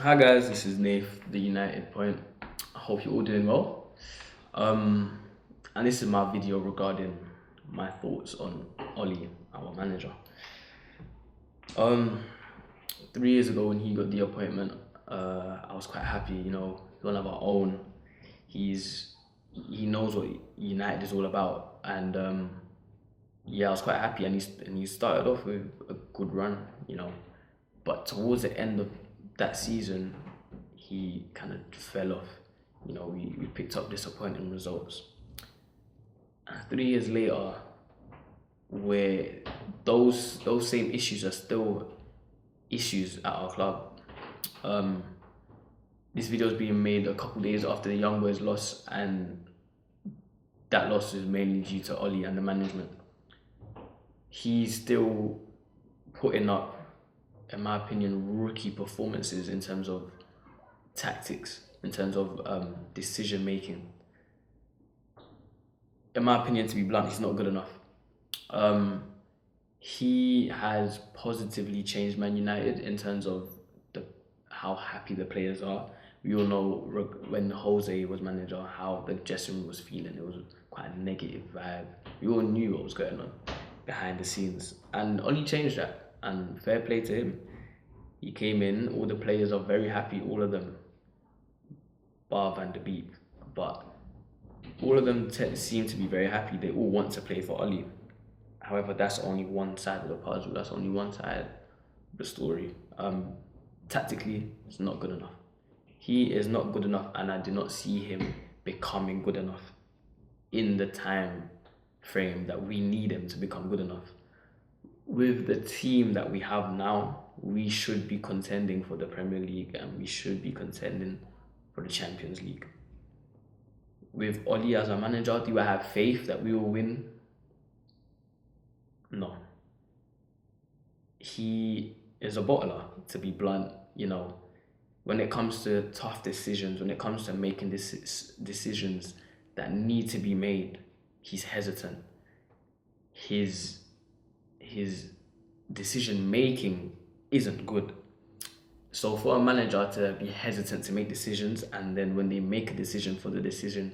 Hi guys, this is Naffe, the United Point. I hope you're all doing well. And this is my video regarding my thoughts on Ollie, our manager. Um, 3 years ago when he got the appointment, I was quite happy. He's one of our own. He knows what United is all about, and yeah, I was quite happy. And he started off with a good run. But towards the end of that season, he kind of fell off. We picked up disappointing results. And 3 years later, where those same issues are still issues at our club. Um, this video is being made a couple days after the Young Boys loss, and that loss is mainly due to Ollie and the management. He's still putting up, in my opinion, rookie performances in terms of tactics, in terms of decision making. In my opinion, to be blunt, he's not good enough. He has positively changed Man United in terms of how happy the players are. We all know when Jose was manager, how the dressing room was feeling. It was quite a negative vibe. We all knew what was going on behind the scenes, and Oli changed that. And fair play to him. He came in, all the players are very happy, all of them, bar Van de Beek, but all of them seem to be very happy. They all want to play for Oli. However, that's only one side of the puzzle. That's only one side of the story. Tactically, it's not good enough. He is not good enough, and I do not see him becoming good enough in the time frame that we need him to become good enough. With the team that we have now, we should be contending for the Premier League, and we should be contending for the Champions League. With Oli as our manager, do I have faith that we will win? No. He is a bottler, to be blunt. When it comes to tough decisions, when it comes to making decisions that need to be made, he's hesitant. His decision making isn't good. So for a manager to be hesitant to make decisions, and then when they make a decision, for the decision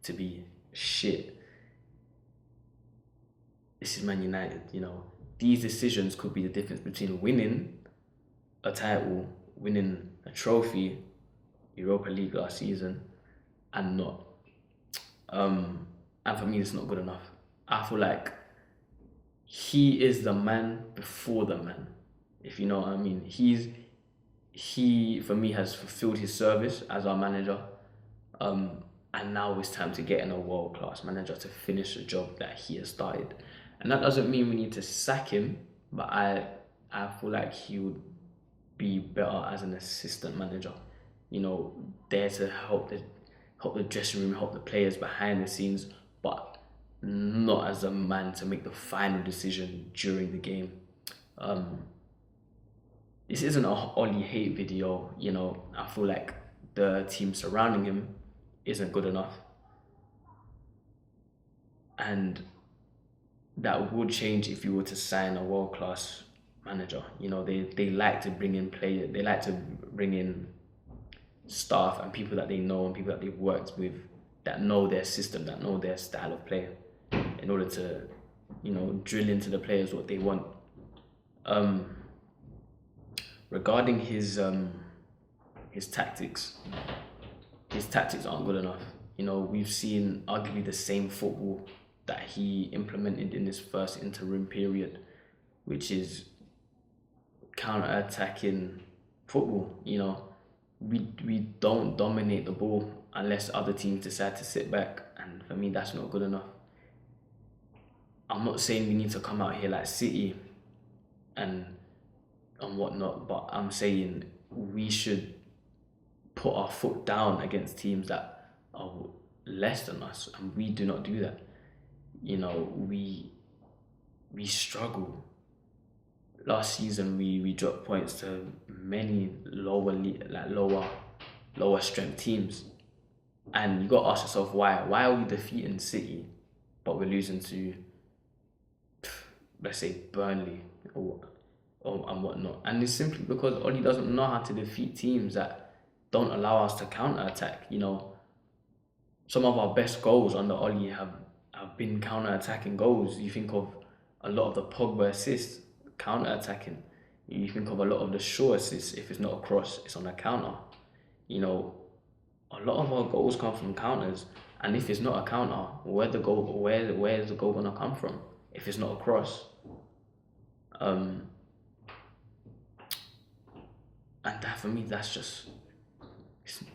to be shit, this is Man United. These decisions could be the difference between winning a title, winning a trophy, Europa League last season, and not. And for me, it's not good enough. I feel like he is the man before the man, if you know what I mean. He for me has fulfilled his service as our manager, and now it's time to get in a world-class manager to finish the job that he has started. And that doesn't mean we need to sack him, but I feel like he would be better as an assistant manager. There to help the dressing room, help the players behind the scenes, but not as a man to make the final decision during the game. This isn't a Ollie hate video. I feel like the team surrounding him isn't good enough, and that would change if you were to sign a world-class manager. They like to bring in players, they like to bring in staff and people that they know and people that they've worked with, that know their system, that know their style of play, in order to, drill into the players what they want. Regarding his tactics, his tactics aren't good enough. We've seen arguably the same football that he implemented in his first interim period, which is counter-attacking football. We don't dominate the ball unless other teams decide to sit back, and for me, that's not good enough. I'm not saying we need to come out here like City and whatnot, but I'm saying we should put our foot down against teams that are less than us, and we do not do that. We struggle. Last season we dropped points to many lower strength teams, and you got to ask yourself why are we defeating City but we're losing to, let's say, Burnley, or and whatnot. And it's simply because Oli doesn't know how to defeat teams that don't allow us to counter attack. Some of our best goals under Oli have been counter attacking goals. You think of a lot of the Pogba assists, counter attacking. You think of a lot of the Shaw assists. If it's not a cross, it's on a counter. You know, a lot of our goals come from counters, and if it's not a counter, where is the goal gonna come from? If it's not a cross, um, and that for me, that's just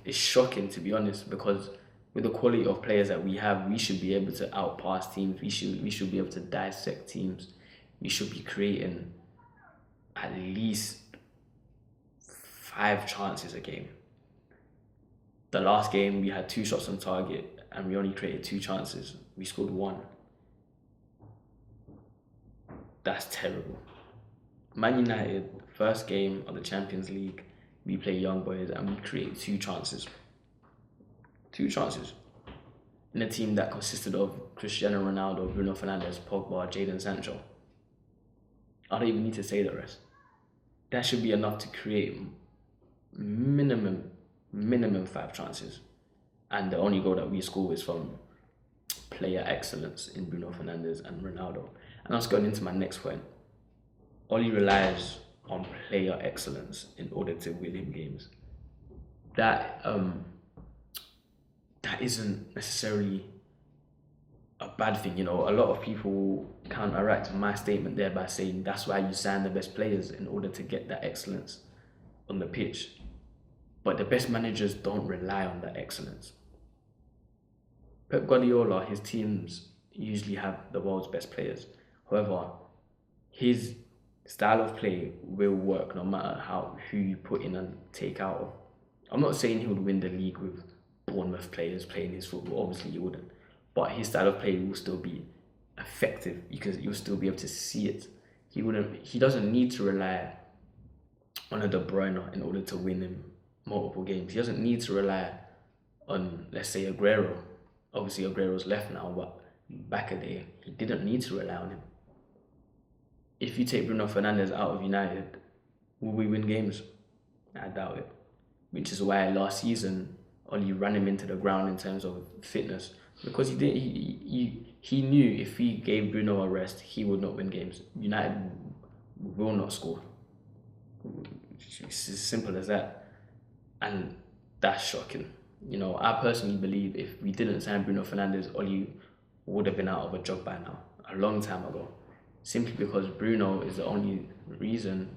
it's shocking, to be honest, because with the quality of players that we have, we should be able to outpass teams. We should be able to dissect teams. We should be creating at least 5 chances a game. The last game we had 2 shots on target and we only created 2 chances. We scored 1. That's terrible. Man United, first game of the Champions League, we play Young Boys and we create 2 chances. 2 chances. In a team that consisted of Cristiano Ronaldo, Bruno Fernandes, Pogba, Jadon Sancho. I don't even need to say the rest. That should be enough to create minimum 5 chances. And the only goal that we score is from player excellence in Bruno Fernandes and Ronaldo. And that's going into my next point. Oli relies on player excellence in order to win him games. That isn't necessarily a bad thing. A lot of people counteract my statement there by saying that's why you sign the best players, in order to get that excellence on the pitch. But the best managers don't rely on that excellence. Pep Guardiola, his teams usually have the world's best players. However, his style of play will work no matter who you put in and take out of. I'm not saying he would win the league with Bournemouth players playing his football. Obviously, he wouldn't. But his style of play will still be effective because you'll still be able to see it. He doesn't need to rely on a De Bruyne in order to win him multiple games. He doesn't need to rely on, let's say, Aguero. Obviously, Aguero's left now, but back a day, he didn't need to rely on him. If you take Bruno Fernandes out of United, will we win games? I doubt it. Which is why last season, Oli ran him into the ground in terms of fitness, because he knew if he gave Bruno a rest, he would not win games. United will not score. It's as simple as that. And that's shocking. I personally believe if we didn't sign Bruno Fernandes, Oli would have been out of a job by now, a long time ago. Simply because Bruno is the only reason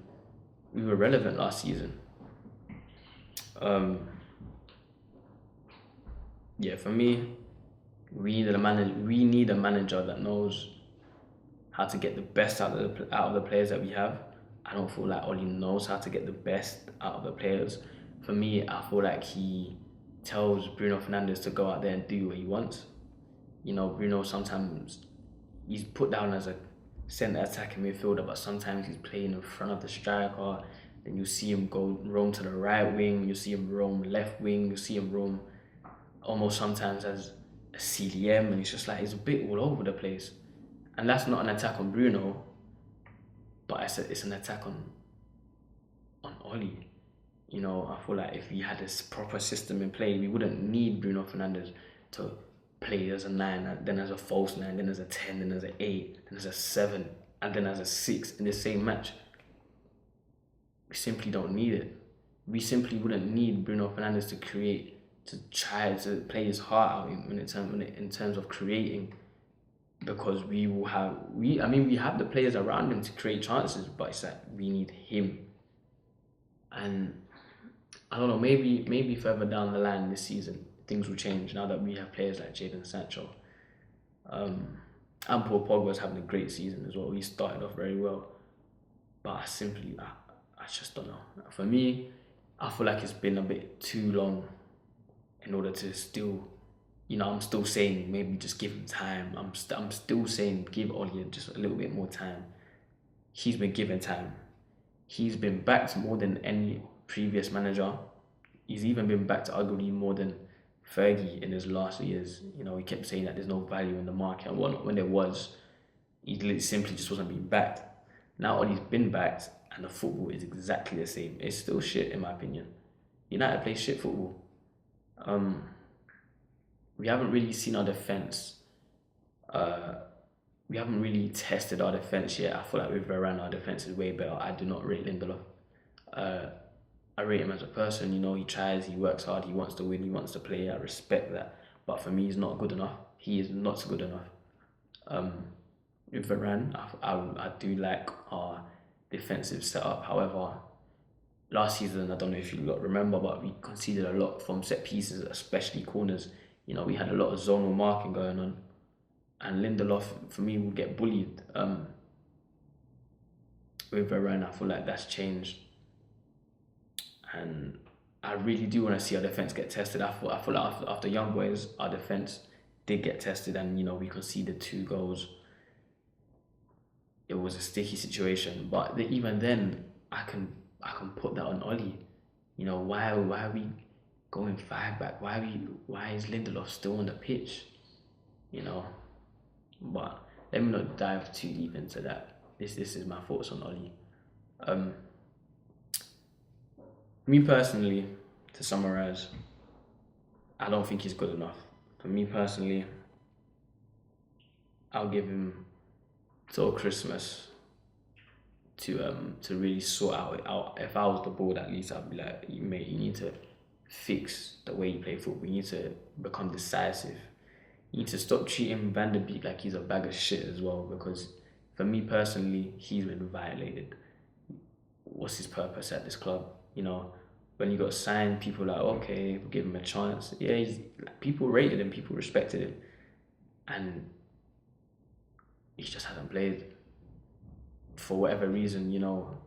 we were relevant last season. For me, we need a manager that knows how to get the best out of the players that we have. I don't feel like Oli knows how to get the best out of the players. For me, I feel like he tells Bruno Fernandes to go out there and do what he wants. Bruno sometimes he's put down as a centre attacking midfielder, but sometimes he's playing in front of the striker. Then you see him go roam to the right wing, you see him roam left wing, you see him roam almost sometimes as a CDM, and it's just like he's a bit all over the place. And that's not an attack on Bruno, but it's an attack on Oli. I feel like if we had this proper system in play, we wouldn't need Bruno Fernandes to play as a 9, then as a false 9, then as a 10, then as an 8, then as a 7, and then as a 6 in the same match. We simply don't need it. We simply wouldn't need Bruno Fernandes to try to play his heart out in terms of creating, because we have the players around him to create chances, but it's like we need him. And I don't know, maybe further down the line this season things will change now that we have players like Jadon Sancho. And Paul Pogba's having a great season as well. He started off very well, but I just don't know. For me, I feel like it's been a bit too long in order to still, I'm still saying maybe just give him time. I'm still saying give Oli just a little bit more time. He's been given time. He's been backed more than any previous manager. He's even been backed arguably more than Fergie in his last years. He kept saying that there's no value in the market, and when there was, he simply just wasn't being backed. Now Oli's been backed, and the football is exactly the same. It's still shit in my opinion. United play shit football. Um, we haven't really seen our defense. Uh, we haven't really tested our defense yet. I feel like with Varane, our defense is way better. I do not rate Lindelof. Uh, I rate him as a person. You know, he tries, he works hard, he wants to win, he wants to play. I respect that. But for me, he's not good enough. He is not good enough. Um, with Varane, I do like our defensive setup. However, last season, I don't know if you lot remember, but we conceded a lot from set pieces, especially corners. You know, we had a lot of zonal marking going on, and Lindelof, for me, will get bullied. With Varane, I feel like that's changed, and I really do want to see our defense get tested. I feel like after Young Boys, our defense did get tested, and you know we conceded 2 goals. It was a sticky situation, but even then, I can put that on Ollie. You know why are we going 5 back? Why is Lindelof still on the pitch? You know, but let me not dive too deep into that. This is my thoughts on Ollie. Um, Me personally, to summarize, I don't think he's good enough. For me personally, I'll give him till Christmas to really sort out. If I was the board, at least I'd be like, mate, you need to fix the way you play football. You need to become decisive. You need to stop treating Van der Beek like he's a bag of shit as well. Because for me personally, he's been violated. What's his purpose at this club? You know, when he got signed, people were like, okay, we'll give him a chance. Yeah, people rated him, people respected him, and he just hasn't played for whatever reason. You know,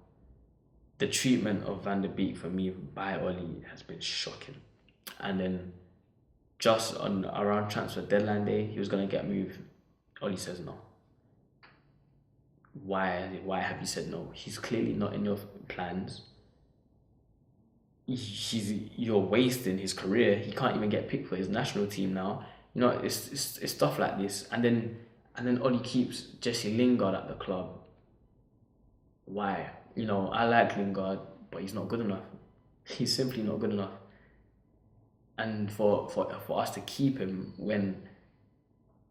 the treatment of Van der Beek for me by Oli has been shocking. And then just on around transfer deadline day, he was gonna get moved. Oli says no. Why have you said no? He's clearly not in your plans. You're wasting his career. He can't even get picked for his national team now. You know, it's stuff like this. And then Oli keeps Jesse Lingard at the club. Why? You know, I like Lingard, but he's not good enough. He's simply not good enough. And for us to keep him when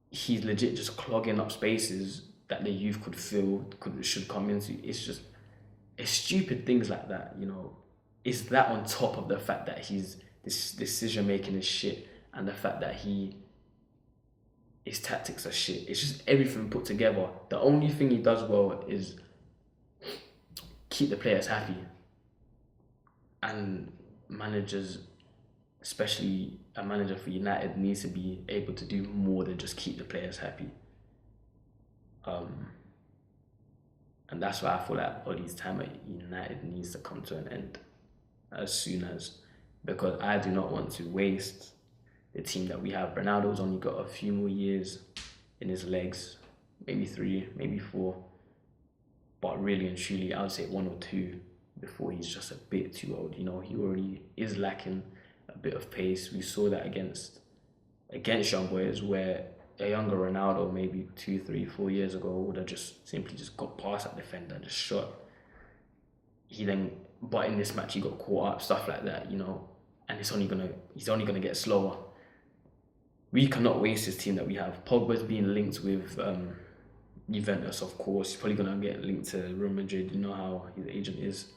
he's legit just clogging up spaces that the youth could fill, should come into, it's stupid things like that, you know. It's that on top of the fact that this decision making is shit, and the fact that his tactics are shit. It's just everything put together. The only thing he does well is keep the players happy. And managers, especially a manager for United, needs to be able to do more than just keep the players happy. And that's why I feel like Ollie's time at United needs to come to an end as soon as, because I do not want to waste the team that we have. Ronaldo's only got a few more years in his legs, maybe 3, maybe 4, but really and truly, I would say 1 or 2 before he's just a bit too old. You know, he already is lacking a bit of pace. We saw that against Young Boys, where a younger Ronaldo, maybe 2, 3, 4 years ago, would have just simply just got past that defender and just shot. But in this match, he got caught up, stuff like that, you know, and he's only gonna get slower. We cannot waste this team that we have. Pogba's being linked with Juventus, of course. He's probably gonna get linked to Real Madrid. You know how his agent is.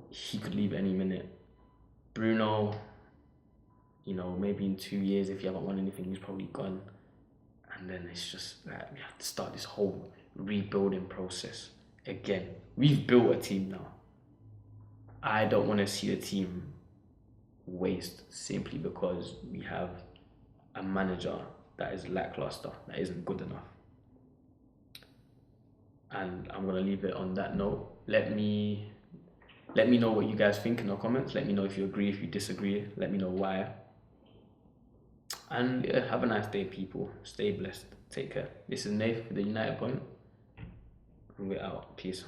He could leave any minute. Bruno, you know, maybe in 2 years, if you haven't won anything, he's probably gone. And then it's just like we have to start this whole rebuilding process again. We've built a team now. I don't want to see the team waste simply because we have a manager that is lackluster, that isn't good enough. And I'm gonna leave it on that note. Let me know what you guys think in the comments. Let me know if you agree, if you disagree. Let me know why. And yeah, have a nice day, people. Stay blessed. Take care. This is Naffe for the United Point. And we're out. Peace.